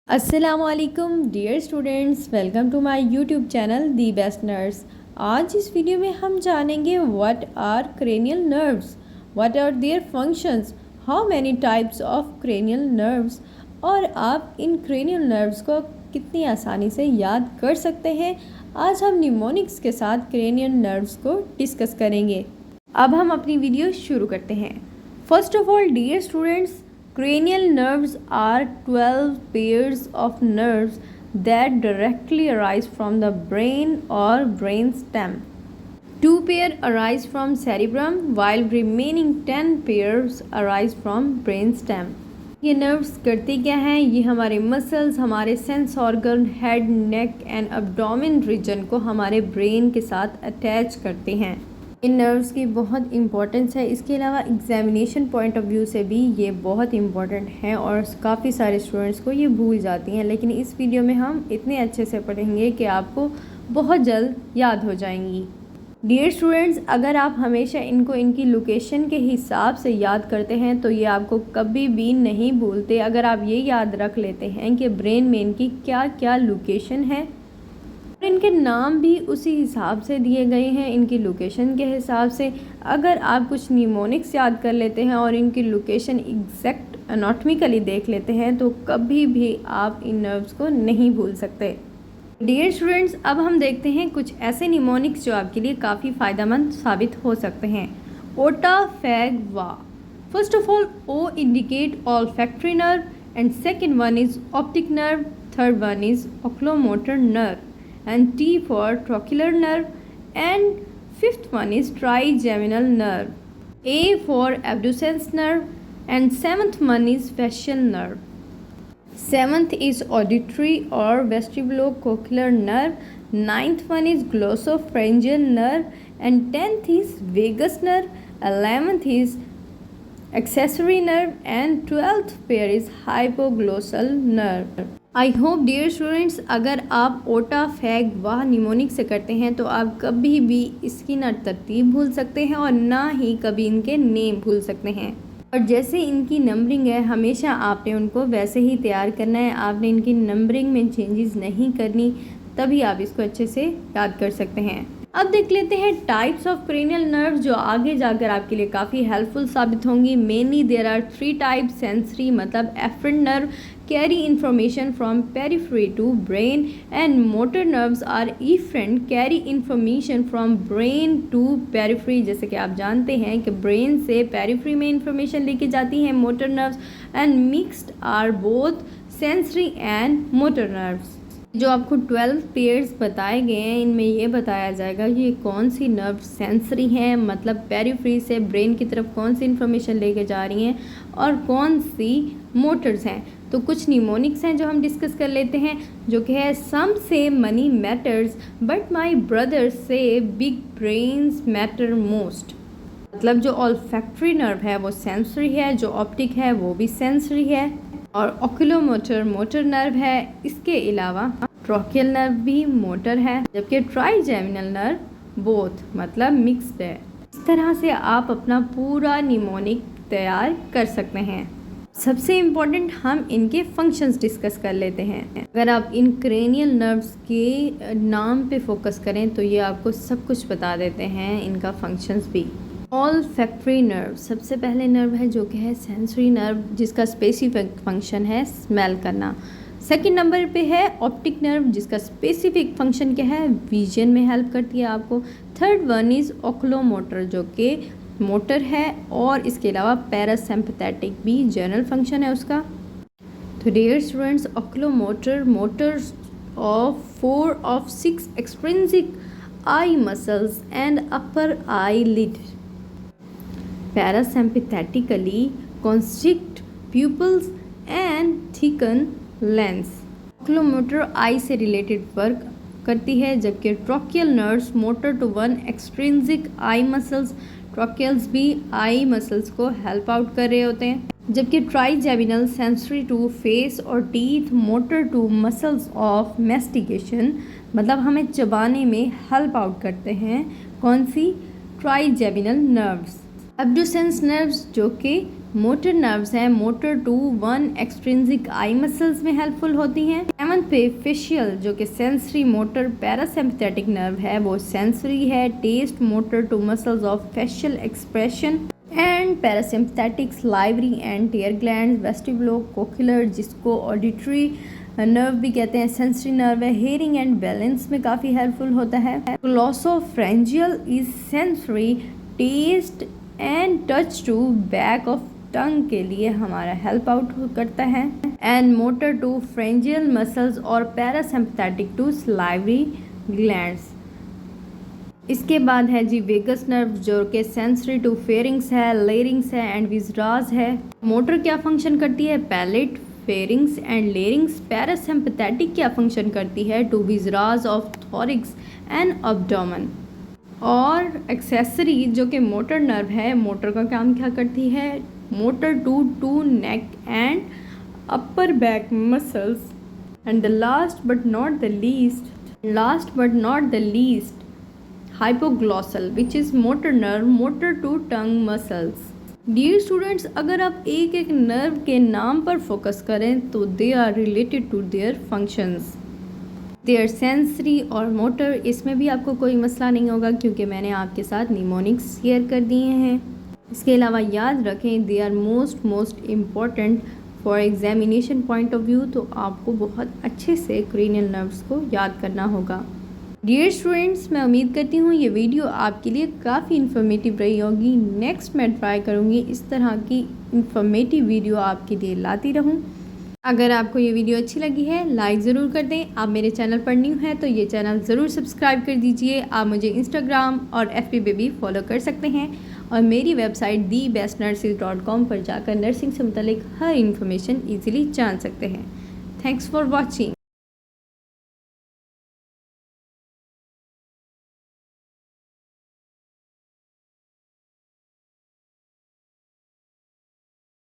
अस्सलामुअलैकुम dear students, welcome to my YouTube channel the best nurse. आज इस video में हम जानेंगे what are cranial nerves, what are their functions, how many types of cranial nerves और आप इन cranial nerves को कितनी आसानी से याद कर सकते हैं। आज हम निमोनिक्स के साथ क्रेनियल नर्व्स को डिस्कस करेंगे। अब हम अपनी वीडियो शुरू करते हैं। First of all dear students, cranial nerves are 12 pairs of nerves that directly arise from the brain or brain stem. 2 pair arise from cerebrum while remaining 10 pairs arise from brain stem. ये nerves करती क्या हैं? ये हमारे muscles, हमारे sense organ, head, neck and abdomen region को हमारे brain के साथ अटैच करते हैं। इन नर्व्स की बहुत इम्पोर्टेंस है। इसके अलावा एग्जामिनेशन पॉइंट ऑफ व्यू से भी ये बहुत इम्पोर्टेंट है और काफ़ी सारे स्टूडेंट्स को ये भूल जाती हैं, लेकिन इस वीडियो में हम इतने अच्छे से पढ़ेंगे कि आपको बहुत जल्द याद हो जाएंगी। डियर स्टूडेंट्स, अगर आप हमेशा इनको इनकी लोकेशन के हिसाब से याद करते हैं तो ये आपको कभी भी नहीं भूलते। अगर आप ये याद रख लेते हैं कि ब्रेन में इनकी क्या क्या लोकेशन है, इनके नाम भी उसी हिसाब से दिए गए हैं, इनकी लोकेशन के हिसाब से। अगर आप कुछ निमोनिक्स याद कर लेते हैं और इनकी लोकेशन एग्जैक्ट एनाटॉमिकली देख लेते हैं तो कभी भी आप इन नर्व्स को नहीं भूल सकते। डियर स्टूडेंट्स, अब हम देखते हैं कुछ ऐसे निमोनिक्स जो आपके लिए काफ़ी फ़ायदेमंद साबित हो सकते हैं। ओटा, फैग, वा। First of all, O indicate olfactory nerve and second one is optic nerve, third one is oculomotor nerve and T for trochlear nerve and fifth one is trigeminal nerve, A for abducens nerve and seventh one is facial nerve. Seventh is auditory or vestibulocochlear nerve, ninth one is glossopharyngeal nerve and 10th is vagus nerve, 11th is accessory nerve and 12th pair is hypoglossal nerve. I hope dear students, अगर आप ओटा, fag, वाह mnemonic से करते हैं तो आप कभी भी इसकी ना तरतीब भूल सकते हैं और ना ही कभी इनके नेम भूल सकते हैं। और जैसे इनकी नंबरिंग है, हमेशा आपने उनको वैसे ही तैयार करना है। आपने इनकी नंबरिंग में चेंजेस नहीं करनी, तभी आप इसको अच्छे से याद कर सकते हैं। अब देख लेते हैं टाइप्स ऑफ क्रेनियल नर्व जो आगे जाकर आपके लिए काफ़ी हेल्पफुल साबित होंगी। Mainly there are 3 types. Sensory मतलब afferent nerve carry information from periphery to brain and motor nerves are efferent, carry information from brain to periphery। जैसे कि आप जानते हैं कि ब्रेन से पेरिफेरी में इंफॉर्मेशन लेके जाती हैं motor nerves. And mixed are both sensory and motor nerves. जो आपको 12 पेयर्स बताए गए हैं, इनमें ये बताया जाएगा कि कौन सी नर्व सेंसरी हैं, मतलब पेरिफेरी से ब्रेन की तरफ कौन सी इन्फॉर्मेशन लेके जा रही हैं, और कौन सी मोटर्स हैं। तो कुछ निमोनिक्स हैं जो हम डिस्कस कर लेते हैं, जो कि है सम से money matters but my brother से बिग ब्रेन्स मैटर मोस्ट। मतलब जो ऑल्फैक्टरी नर्व है वो सेंसरी है, जो ऑप्टिक है वो भी सेंसरी है, और ओक्यूलोमोटर मोटर नर्व है। इसके अलावा ट्रोकियल नर्व भी मोटर है, जबकि ट्राइजेमिनल नर्व बोथ मतलब मिक्स्ड है। इस तरह से आप अपना पूरा निमोनिक तैयार कर सकते हैं। सबसे इम्पॉर्टेंट हम इनके फंक्शंस डिस्कस कर लेते हैं। अगर आप इन क्रेनियल नर्व्स के नाम पे फोकस करें तो ये आपको सब कुछ बता देते हैं, इनका फंक्शंस भी। ऑल्फैक्टरी नर्व सबसे पहले नर्व है जो कि है सेंसरी नर्व, जिसका स्पेसिफिक फंक्शन है स्मेल करना। सेकंड नंबर पे है ऑप्टिक नर्व, जिसका स्पेसिफिक फंक्शन क्या है, विजन में हेल्प करती है आपको। थर्ड वन इज़ ओक्लोमोटर जो कि मोटर है, और इसके अलावा पैरासिम्पैथेटिक भी जनरल फंक्शन है उसका। तो dear students, oculomotor motors of 4 of 6 extrinsic eye muscles and upper eyelid parasympathetically constrict pupils and thicken lens। Oculomotor eye से रिलेटेड वर्क करती है, जबकि trochlear nerves motor to 1 extrinsic eye muscles, trochlears भी eye muscles को help out कर रहे होते हैं, जबकि ट्राइजेमिनल सेंसरी टू फेस और teeth, motor to muscles of mastication मतलब हमें चबाने में हेल्प आउट करते हैं। कौन सी? Trigeminal nerves. एब्ड्यूसेंस नर्व्स जो कि मोटर नर्व्स हैं, motor to 1 extrinsic eye muscles में हेल्पफुल होती हैं। 7 पे फेशियल जो कि सेंसरी मोटर पैरासिम्पथेटिक नर्व है, वो सेंसरी है। Taste motor to muscles of facial expression and parasympathetic salivary and tear gland. Vestibulocochlear जिसको ऑडिटरी नर्व भी कहते हैं, सेंसरी नर्व है। हेयरिंग एंड बैलेंस में काफ़ी हेल्पफुल होता है। Glossopharyngeal is sensory taste and touch to back of tongue के लिए हमारा हेल्प आउट करता है। And motor to pharyngeal muscles और पैरासिम्पथेटिक टू सलाइवरी ग्लैंड्स। इसके बाद है जी वेगस नर्व जो कि सेंसरी टू फेरिंग्स है, लेरिंग्स है एंड विजरास है। मोटर क्या फंक्शन करती है? Palate, pharynx and larynx. Parasympathetic क्या फंक्शन करती है? To viscera of thorax and abdomen. और एक्सेसरी जो कि मोटर नर्व है, मोटर का काम क्या करती है? Motor to neck and upper back muscles. And the last but not the least hypoglossal which is motor nerve, motor to tongue muscles. Dear students, अगर आप एक एक नर्व के नाम पर फोकस करें तो they are related to their functions. Their sensory और मोटर, इसमें भी आपको कोई मसला नहीं होगा क्योंकि मैंने आपके साथ निमोनिक्स शेयर कर दिए हैं। इसके अलावा याद रखें they are most important for examination point of view, तो आपको बहुत अच्छे से क्रेनियल नर्व्स को याद करना होगा। डियर स्टूडेंट्स, मैं उम्मीद करती हूँ ये वीडियो आपके लिए काफ़ी इन्फॉर्मेटिव रही होगी। नेक्स्ट मैं ट्राई करूँगी इस तरह की इन्फॉर्मेटिव वीडियो आपके लिए लाती रहूँ। अगर आपको ये वीडियो अच्छी लगी है लाइक ज़रूर कर दें। आप मेरे चैनल पर न्यू हैं तो ये चैनल ज़रूर सब्सक्राइब कर दीजिए। आप मुझे इंस्टाग्राम और FB पे भी फॉलो कर सकते हैं और मेरी वेबसाइट thebestnurses.com पर जाकर नर्सिंग से मुतालिक हर इन्फॉर्मेशन ईज़िली जान सकते हैं। Thanks for watching.